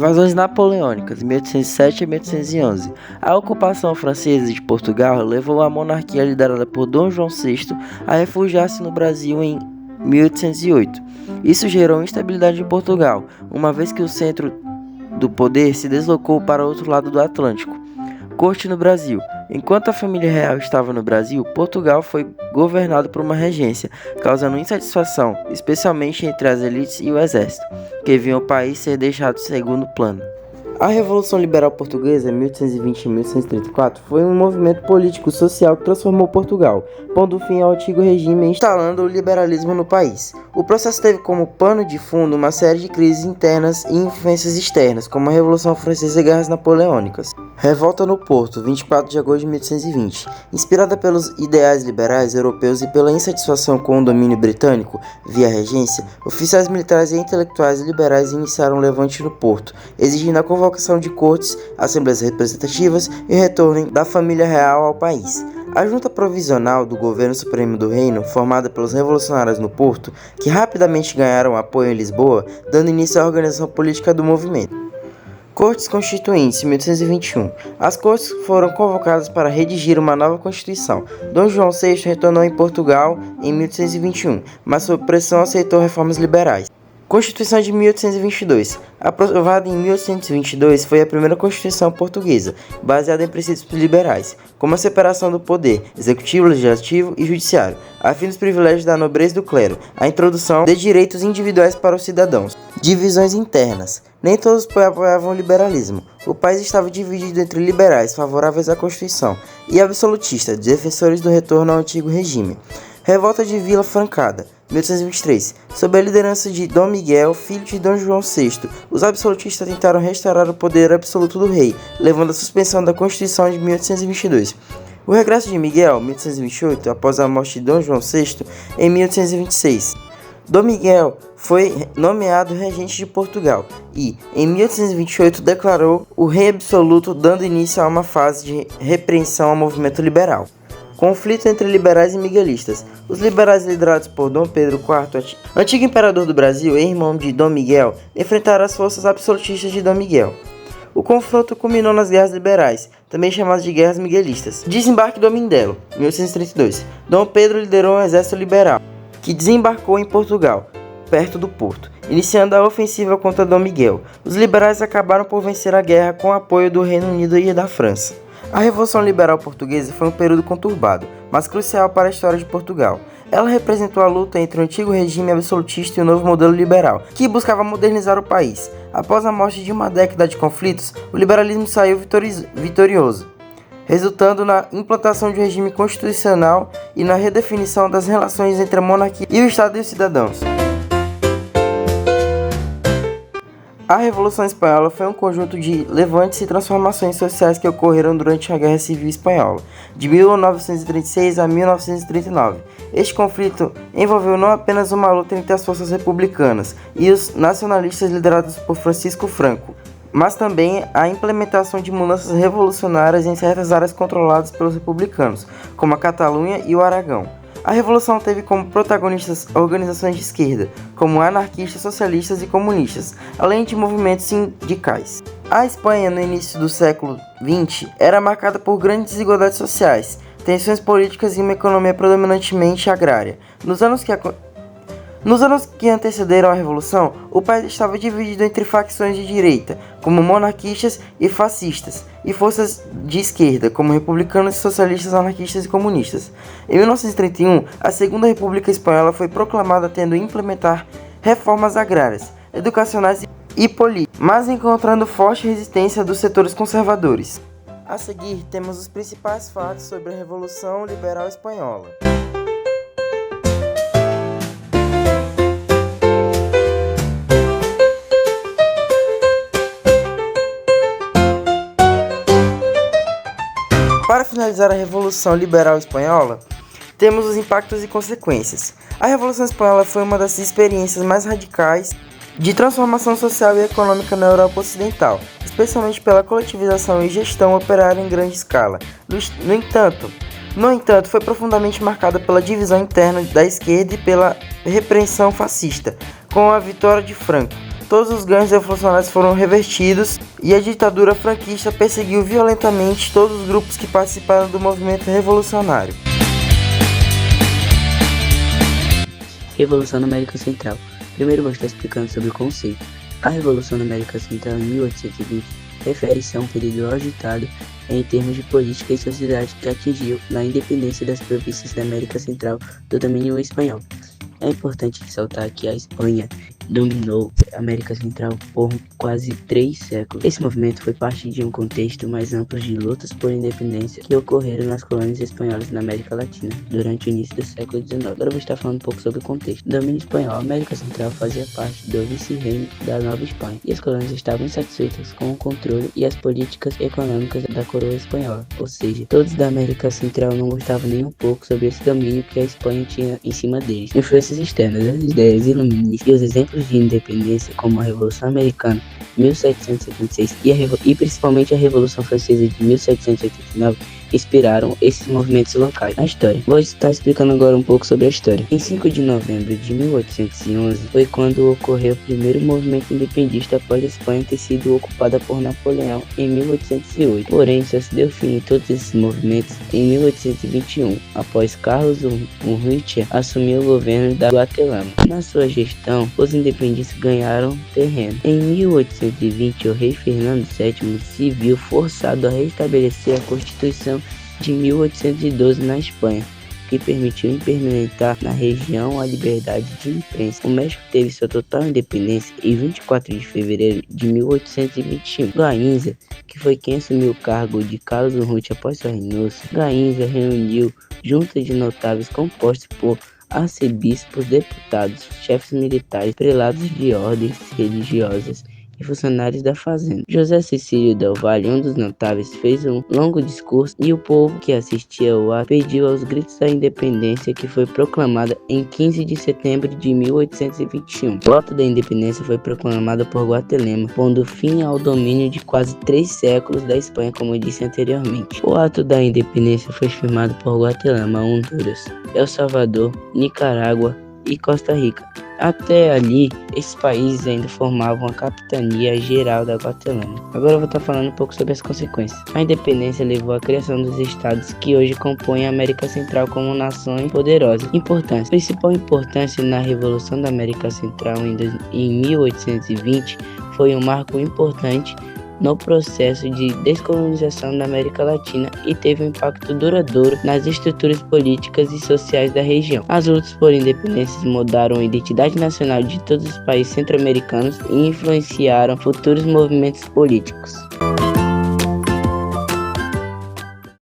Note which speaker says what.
Speaker 1: Invasões napoleônicas, 1807 a 1811. A ocupação francesa de Portugal levou a monarquia liderada por Dom João VI a refugiar-se no Brasil em 1808. Isso gerou instabilidade em Portugal, uma vez que o centro do poder se deslocou para o outro lado do Atlântico. Corte no Brasil. Enquanto a família real estava no Brasil, Portugal foi governado por uma regência, causando insatisfação, especialmente entre as elites e o exército, que viam o país ser deixado em segundo plano. A Revolução Liberal Portuguesa, 1820 e 1834, foi um movimento político-social que transformou Portugal, pondo fim ao antigo regime e instalando o liberalismo no país. O processo teve como pano de fundo uma série de crises internas e influências externas, como a Revolução Francesa e guerras napoleônicas. Revolta no Porto, 24 de agosto de 1820. Inspirada pelos ideais liberais europeus e pela insatisfação com o domínio britânico via regência, oficiais militares e intelectuais liberais iniciaram um levante no Porto, exigindo a convocação de cortes, assembleias representativas e o retorno da família real ao país. A junta provisional do governo supremo do reino, formada pelos revolucionários no Porto, que rapidamente ganharam apoio em Lisboa, dando início à organização política do movimento. Cortes Constituintes, 1821. As cortes foram convocadas para redigir uma nova Constituição. Dom João VI retornou em Portugal em 1821, mas sob pressão aceitou reformas liberais. Constituição de 1822. Aprovada em 1822, foi a primeira Constituição portuguesa, baseada em princípios liberais, como a separação do poder executivo, legislativo e judiciário, a fim dos privilégios da nobreza e do clero, a introdução de direitos individuais para os cidadãos. Divisões internas. Nem todos apoiavam o liberalismo. O país estava dividido entre liberais, favoráveis à Constituição, e absolutistas, defensores do retorno ao antigo regime. Revolta de Vila Francada, 1823. Sob a liderança de Dom Miguel, filho de Dom João VI, os absolutistas tentaram restaurar o poder absoluto do rei, levando à suspensão da Constituição de 1822. O regresso de Miguel, 1828, após a morte de Dom João VI, em 1826. Dom Miguel foi nomeado regente de Portugal e, em 1828, declarou o rei absoluto, dando início a uma fase de repreensão ao movimento liberal. Conflito entre liberais e miguelistas. Os liberais liderados por Dom Pedro IV, antigo imperador do Brasil e irmão de Dom Miguel, enfrentaram as forças absolutistas de Dom Miguel. O confronto culminou nas guerras liberais, também chamadas de guerras miguelistas. Desembarque do Mindelo, 1832. Dom Pedro liderou um exército liberal, que desembarcou em Portugal, perto do Porto, iniciando a ofensiva contra Dom Miguel. Os liberais acabaram por vencer a guerra com o apoio do Reino Unido e da França. A Revolução Liberal Portuguesa foi um período conturbado, mas crucial para a história de Portugal. Ela representou a luta entre o antigo regime absolutista e o novo modelo liberal, que buscava modernizar o país. Após a morte de uma década de conflitos, o liberalismo saiu vitorioso, resultando na implantação de um regime constitucional e na redefinição das relações entre a monarquia e o Estado e os cidadãos. A Revolução Espanhola foi um conjunto de levantes e transformações sociais que ocorreram durante a Guerra Civil Espanhola, de 1936 a 1939. Este conflito envolveu não apenas uma luta entre as forças republicanas e os nacionalistas liderados por Francisco Franco, mas também a implementação de mudanças revolucionárias em certas áreas controladas pelos republicanos, como a Catalunha e o Aragão. A Revolução teve como protagonistas organizações de esquerda, como anarquistas, socialistas e comunistas, além de movimentos sindicais. A Espanha, no início do século XX, era marcada por grandes desigualdades sociais, tensões políticas e uma economia predominantemente agrária. Nos anos que antecederam a Revolução, o país estava dividido entre facções de direita, como monarquistas e fascistas, e forças de esquerda, como republicanos, socialistas, anarquistas e comunistas. Em 1931, a Segunda República Espanhola foi proclamada tendo implementar reformas agrárias, educacionais e políticas, mas encontrando forte resistência dos setores conservadores. A seguir, temos os principais fatos sobre a Revolução Liberal Espanhola. Para finalizar a Revolução Liberal Espanhola, temos os impactos e consequências. A Revolução Espanhola foi uma das experiências mais radicais de transformação social e econômica na Europa Ocidental, especialmente pela coletivização e gestão operária em grande escala. No entanto, foi profundamente marcada pela divisão interna da esquerda e pela repressão fascista, com a vitória de Franco, todos os ganhos revolucionários foram revertidos e a ditadura franquista perseguiu violentamente todos os grupos que participaram do movimento revolucionário.
Speaker 2: Revolução na América Central. Primeiro vou estar explicando sobre o conceito. A Revolução na América Central em 1820 refere-se a um período agitado em termos de política e sociedade que atingiu a independência das províncias da América Central do domínio espanhol. É importante ressaltar que a Espanha dominou a América Central por quase 3 séculos. Esse movimento foi parte de um contexto mais amplo de lutas por independência que ocorreram nas colônias espanholas na América Latina durante o início do século XIX. Agora eu vou estar falando um pouco sobre o contexto. No domínio espanhol, a América Central fazia parte do vice-reino da Nova Espanha, e as colônias estavam insatisfeitas com o controle e as políticas econômicas da coroa espanhola, ou seja, todos da América Central não gostavam nem um pouco sobre esse domínio que a Espanha tinha em cima deles. Influências externas, as ideias iluministas e os exemplos de independência como a Revolução Americana de 1776 e principalmente a Revolução Francesa de 1789 inspiraram esses movimentos locais. A história. Vou estar explicando agora um pouco sobre a história. Em 5 de novembro de 1811 foi quando ocorreu o primeiro movimento independentista após a Espanha ter sido ocupada por Napoleão em 1808. Porém, só se deu fim em todos esses movimentos em 1821, após Carlos Urrutia assumir o governo da Guatemala. Na sua gestão, os independistas ganharam terreno. Em 1820, o rei Fernando VII se viu forçado a restabelecer a Constituição de 1812 na Espanha, que permitiu implementar na região a liberdade de imprensa. O México teve sua total independência em 24 de fevereiro de 1821. Gainza, que foi quem assumiu o cargo de Carlos Urrutia após sua renúncia, Gainza reuniu junta de notáveis compostos por arcebispos, deputados, chefes militares, prelados de ordens religiosas e funcionários da fazenda. José Cecílio Del Valle, um dos notáveis, fez um longo discurso e o povo que assistia ao ato pediu aos gritos a independência, que foi proclamada em 15 de setembro de 1821. O ato da independência foi proclamado por Guatemala, pondo fim ao domínio de quase 3 séculos da Espanha, como eu disse anteriormente. O ato da independência foi firmado por Guatemala, Honduras, El Salvador, Nicarágua e Costa Rica. Até ali, esses países ainda formavam a capitania geral da Guatemala. Agora eu vou estar falando um pouco sobre as consequências. A independência levou à criação dos estados que hoje compõem a América Central como nações poderosas. Importância. Principal importância na Revolução da América Central em 1820 foi um marco importante no processo de descolonização da América Latina e teve um impacto duradouro nas estruturas políticas e sociais da região. As lutas por independência mudaram a identidade nacional de todos os países centro-americanos e influenciaram futuros movimentos políticos.